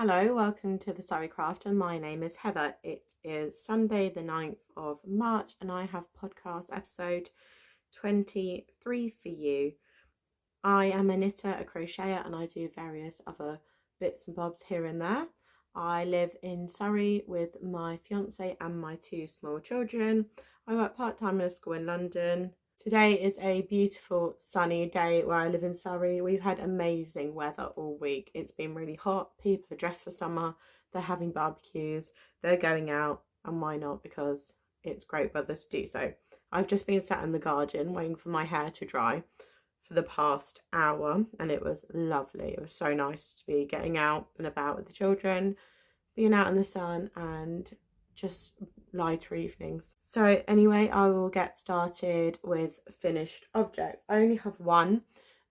Hello, welcome to the Sari Craft, and my name is Heather. It is Sunday the 9th of March and I have podcast episode 23 for you. I am a knitter, a crocheter, and I do various other bits and bobs here and there. I live in Surrey with my fiance and my two small children. I work part-time in a school in London. Today is a beautiful sunny day where I live in Surrey. We've had amazing weather all week. It's been really hot. People are dressed for summer. They're having barbecues. They're going out, and why not? Because it's great weather to do so. I've just been sat in the garden waiting for my hair to dry for the past hour, and it was lovely. It was so nice to be getting out and about with the children, being out in the sun, and just lighter evenings. So anyway, I will get started with finished objects. I only have one,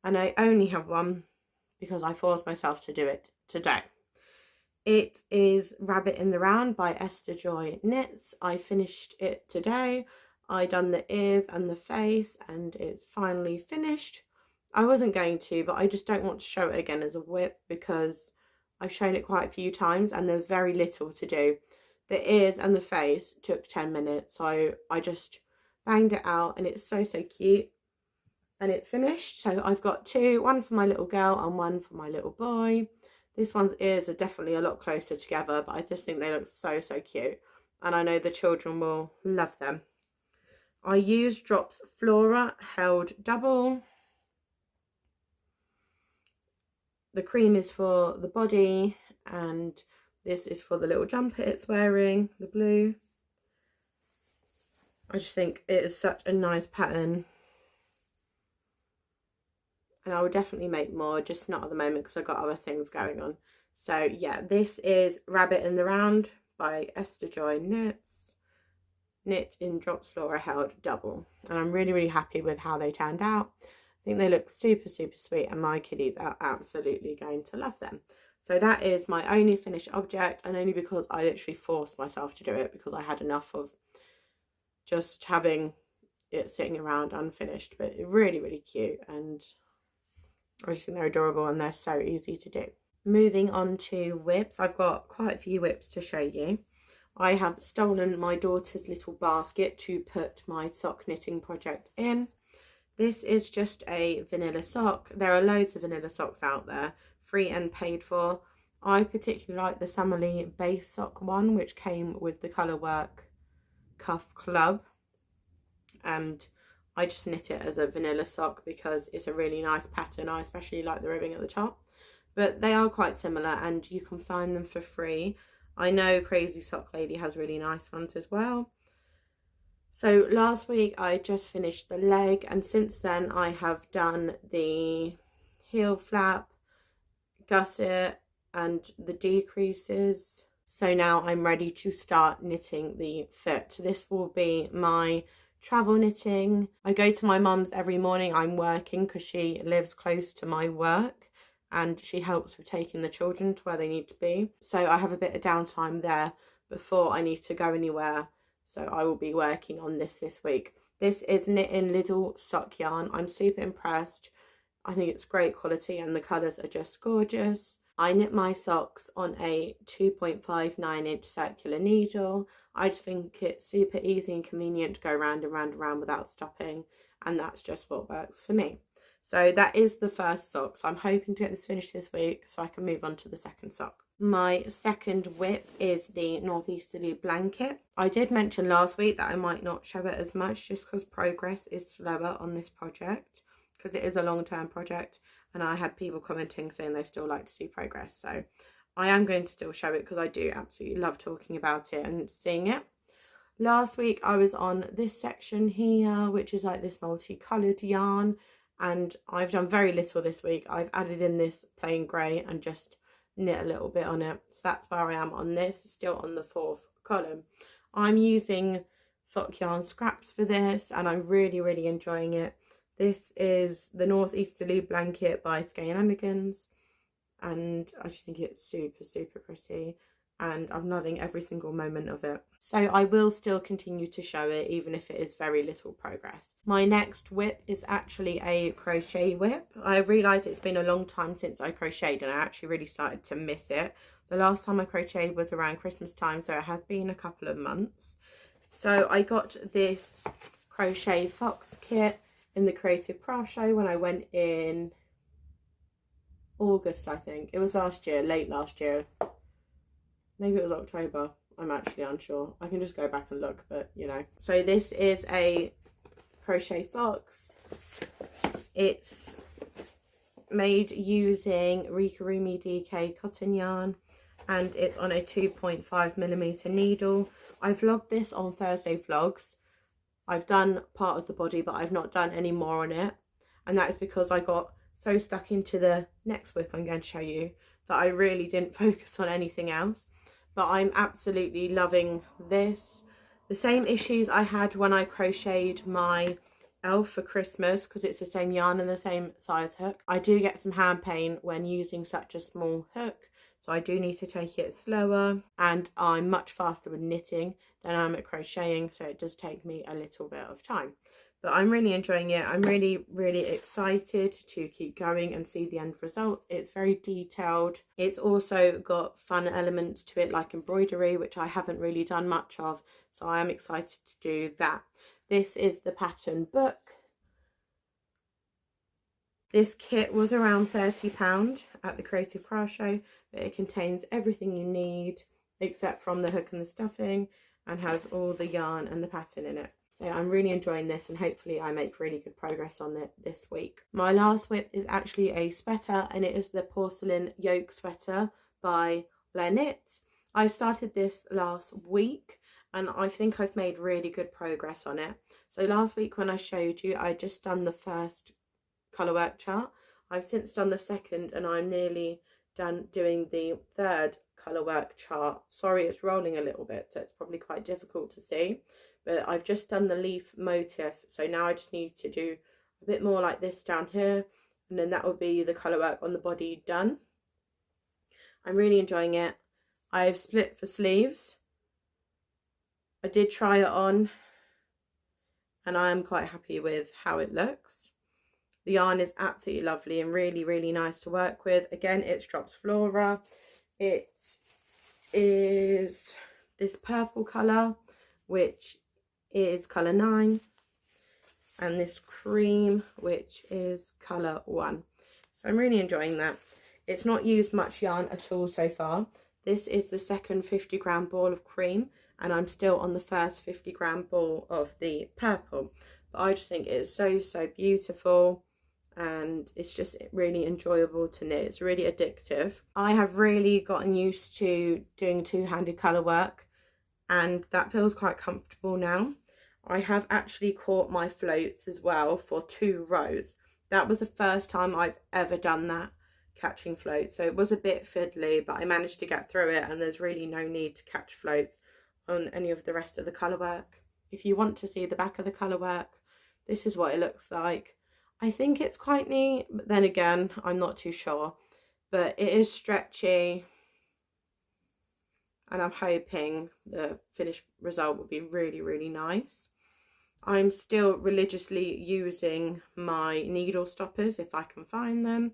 and I only have one because I forced myself to do it today. It is Rabbit in the Round by Esther Joy Knits. I finished it today. I done the ears and the face, and it's finally finished. I wasn't going to, but I just don't want to show it again as a whip because I've shown it quite a few times and there's very little to do. The ears and the face took 10 minutes, so I just banged it out, and it's so cute, and it's finished. So I've got two, one for my little girl and one for my little boy. This one's ears are definitely a lot closer together, but I just think they look so cute, and I know the children will love them. I used Drops Flora held double. The cream is for the body, and this is for the little jumper it's wearing, the blue. I just think it is such a nice pattern. And I will definitely make more, just not at the moment because I've got other things going on. So yeah, this is Rabbit in the Round by Esther Joy Knits. Knit in Drops Flora held double. And I'm really happy with how they turned out. I think they look super sweet, and my kiddies are absolutely going to love them. So that is my only finished object, and only because I literally forced myself to do it because I had enough of just having it sitting around unfinished. But really cute, and I just think they're adorable and they're so easy to do. Moving on to whips, I've got quite a few whips to show you. I have stolen my daughter's little basket to put my sock knitting project in. This is just a vanilla sock. There are loads of vanilla socks out there, free and paid for. I particularly like the Summerly base sock one, which came with the Colourwork Cuff Club, and I just knit it as a vanilla sock because it's a really nice pattern. I especially like the ribbing at the top, but they are quite similar and you can find them for free. I know Crazy Sock Lady has really nice ones as well. So last week I just finished the leg, and since then I have done the heel flap, gusset, and the decreases. So now I'm ready to start knitting the foot. This will be my travel knitting. I go to my mum's every morning. I'm working because she lives close to my work and she helps with taking the children to where they need to be. So I have a bit of downtime there before I need to go anywhere. So I will be working on this week. This is knit in Lidl sock yarn. I'm super impressed. I think it's great quality and the colours are just gorgeous. I knit my socks on a 2.59-inch circular needle. I just think it's super easy and convenient to go round and round without stopping, and that's just what works for me. So that is the first sock. So I'm hoping to get this finished this week so I can move on to the second sock. My second whip is the Northeasterly blanket. I did mention last week that I might not show it as much just because progress is slower on this project, because it is a long-term project, and I had people commenting saying they still like to see progress. So I am going to still show it because I do absolutely love talking about it and seeing it. Last week I was on this section here, which is like this multicoloured yarn, and I've done very little this week. I've added in this plain grey and just knit a little bit on it. So that's where I am on this, still on the 4th column. I'm using sock yarn scraps for this and I'm really enjoying it. This is the Northeasterly blanket by skeinanagans, and I just think it's super pretty, and I'm loving every single moment of it. So I will still continue to show it even if it is very little progress. My next whip is actually a crochet whip. I realised it's been a long time since I crocheted and I actually really started to miss it. The last time I crocheted was around Christmas time, so it has been a couple of months. So I got this Crochet Fox kit in the Creative Craft Show when I went in August, I think. It was last year, late last year. Maybe it was October. I'm actually unsure. I can just go back and look, but you know. So this is a Crochet Fox. It's made using Rikurumi DK cotton yarn, and it's on a 2.5mm needle. I vlogged this on Thursday vlogs. I've done part of the body, but I've not done any more on it, and that is because I got so stuck into the next whip I'm going to show you that I really didn't focus on anything else. But I'm absolutely loving this. The same issues I had when I crocheted my elf for Christmas, because it's the same yarn and the same size hook. I do get some hand pain when using such a small hook, so I do need to take it slower, and I'm much faster with knitting than I'm at crocheting, so it does take me a little bit of time. But I'm really enjoying it. I'm really, really excited to keep going and see the end result. It's very detailed. It's also got fun elements to it like embroidery, which I haven't really done much of. So I am excited to do that. This is the pattern book. This kit was around £30 at the Creative Craft Show, but it contains everything you need except from the hook and the stuffing, and has all the yarn and the pattern in it. So I'm really enjoying this, and hopefully I make really good progress on it this week. My last whip is actually a sweater, and it is the Porcelain Yoke sweater by Esther Joy Knits. I started this last week and I think I've made really good progress on it. So last week when I showed you, I just done the first colourwork chart. I've since done the second, and I'm nearly done doing the third colourwork chart. Sorry, it's rolling a little bit, so it's probably quite difficult to see. But I've just done the leaf motif, so now I just need to do a bit more like this down here, and then that will be the colour work on the body done. I'm really enjoying it. I've split for sleeves. I did try it on, and I am quite happy with how it looks. The yarn is absolutely lovely and really, really nice to work with. Again, it's Drops Flora. It is this purple colour, which is colour 9, and this cream, which is colour 1. So I'm really enjoying that. It's not used much yarn at all so far. This is the second 50-gram ball of cream, and I'm still on the first 50-gram ball of the purple. But I just think it's so, so beautiful, and it's just really enjoyable to knit. It's really addictive. I have really gotten used to doing two-handed colour work, and that feels quite comfortable now. I have actually caught my floats as well for 2 rows. That was the first time I've ever done that, catching floats. So it was a bit fiddly, but I managed to get through it, and there's really no need to catch floats on any of the rest of the colour work. If you want to see the back of the colour work, this is what it looks like. I think it's quite neat, but then again, I'm not too sure. But it is stretchy, and I'm hoping the finished result will be really, really nice. I'm still religiously using my needle stoppers if I can find them.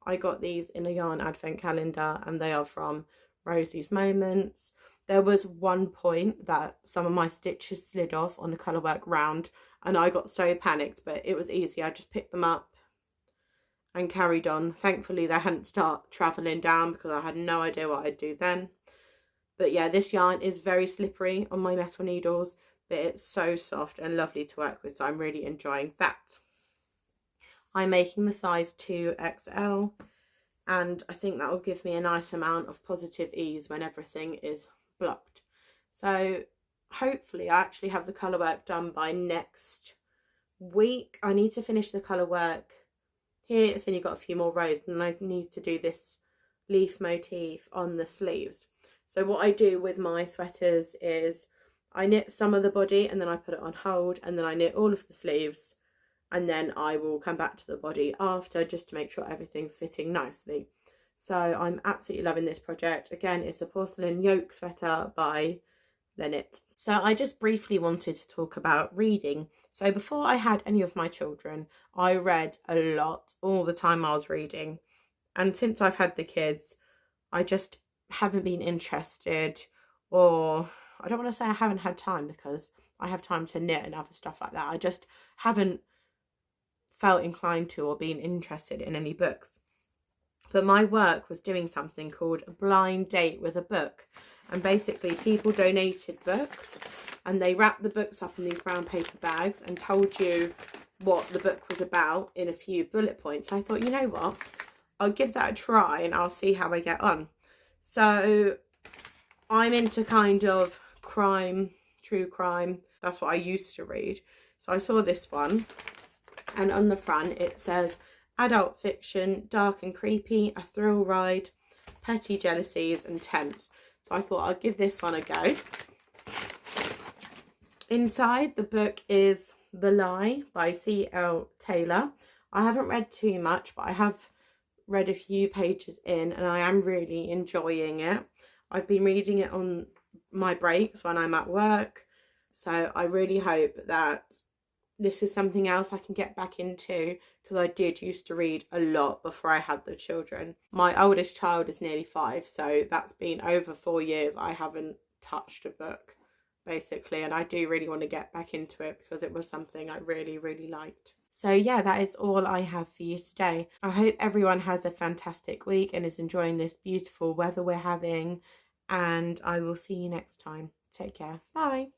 I got these in a yarn advent calendar, and they are from Rosie's Moments. There was one point that some of my stitches slid off on the colourwork round, and I got so panicked, but it was easy. I just picked them up and carried on. Thankfully they hadn't started travelling down, because I had no idea what I'd do then. But yeah, this yarn is very slippery on my metal needles, but it's so soft and lovely to work with, so I'm really enjoying that. I'm making the size 2XL, and I think that will give me a nice amount of positive ease when everything is blocked. So hopefully I actually have the colour work done by next week. I need to finish the colour work here. It's only got a few more rows, and I need to do this leaf motif on the sleeves. So what I do with my sweaters is I knit some of the body, and then I put it on hold, and then I knit all of the sleeves, and then I will come back to the body after just to make sure everything's fitting nicely. So I'm absolutely loving this project. Again, it's a porcelain yoke sweater by Knit. So I just briefly wanted to talk about reading. So before I had any of my children, I read a lot all the time I was reading. And since I've had the kids, I just haven't been interested, or I don't want to say I haven't had time, because I have time to knit and other stuff like that. I just haven't felt inclined to or been interested in any books. But my work was doing something called a blind date with a book. And basically people donated books and they wrapped the books up in these brown paper bags and told you what the book was about in a few bullet points. I thought, you know what, I'll give that a try and I'll see how I get on. So I'm into kind of crime, true crime. That's what I used to read. So I saw this one, and on the front it says, adult fiction, dark and creepy, a thrill ride, petty jealousies and tense. So I thought I'd give this one a go. Inside the book is The Lie by C.L. Taylor. I haven't read too much, but I have read a few pages in and I am really enjoying it. I've been reading it on my breaks when I'm at work. So I really hope that this is something else I can get back into, because I did used to read a lot before I had the children. My oldest child is nearly 5, so that's been over 4 years I haven't touched a book, basically, and I do really want to get back into it because it was something I really, really liked. So yeah, that is all I have for you today. I hope everyone has a fantastic week and is enjoying this beautiful weather we're having, and I will see you next time. Take care. Bye.